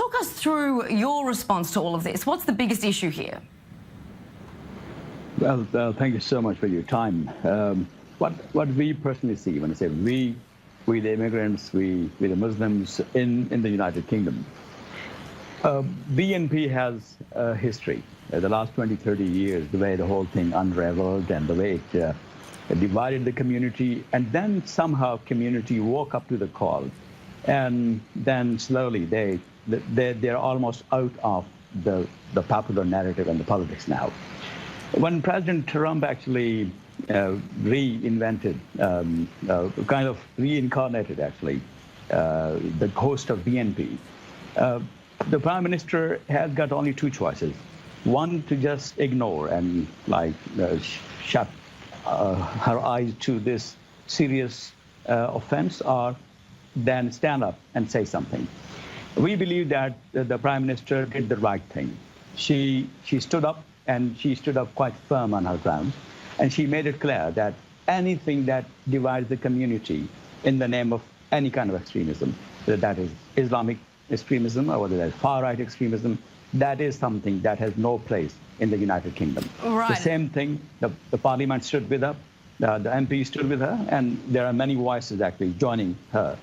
talk us through your response to all of this. What's the biggest issue here? Well, thank you so much for your time. What we personally see, when I say we the immigrants, we the Muslims in the United Kingdom, BNP has a history. The last 20, 30 years, the way the whole thing unraveled and the way it divided the community, and then somehow community woke up to the call, and then slowly they're almost out of the popular narrative and the politics now. When President Trump actually reinvented, kind of reincarnated actually, the host of BNP, the Prime Minister has got only two choices. One, to just ignore and shut her eyes to this serious offense, or then stand up and say something. We believe that the Prime Minister did the right thing. She stood up, and she stood up quite firm on her ground, and she made it clear that anything that divides the community in the name of any kind of extremism, whether that is Islamic extremism or whether that is far-right extremism, that is something that has no place in the United Kingdom. Right. The same thing, the Parliament stood with her, the MP stood with her, and there are many voices actually joining her,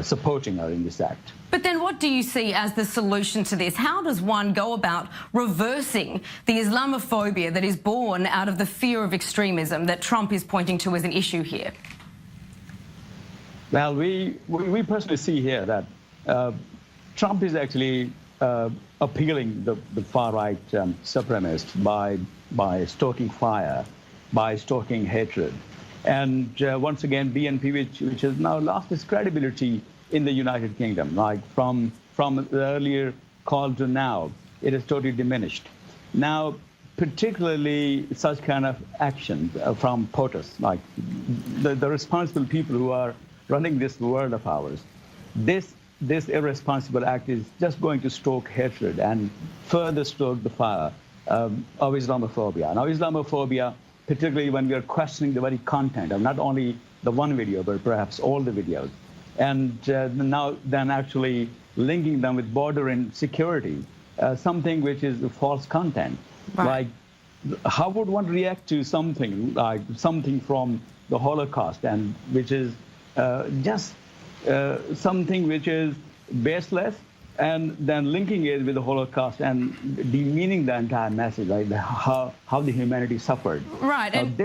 supporting her in this act. But then what do you see as the solution to this? How does one go about reversing the Islamophobia that is born out of the fear of extremism that Trump is pointing to as an issue here? Well, we personally see here that Trump is actually appealing the far-right supremacists by stoking fire, by stoking hatred. And once again, BNP, which has now lost its credibility in the United Kingdom, like from the earlier call to now, it has totally diminished. Now, particularly such kind of action from POTUS, like the responsible people who are running this world of ours, this irresponsible act is just going to stoke hatred and further stoke the fire of Islamophobia. Now, Islamophobia, particularly when we are questioning the very content of not only the one video, but perhaps all the videos, and now then actually linking them with border insecurity, something which is false content. Right. Like, how would one react to something like something from the Holocaust, and which is just something which is baseless, and then linking it with the Holocaust and demeaning the entire message, like how the humanity suffered. Right. And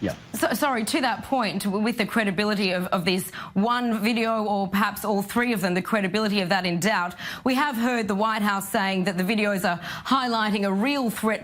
yeah. So, sorry, to that point, with the credibility of this one video, or perhaps all three of them, the credibility of that in doubt, we have heard the White House saying that the videos are highlighting a real threat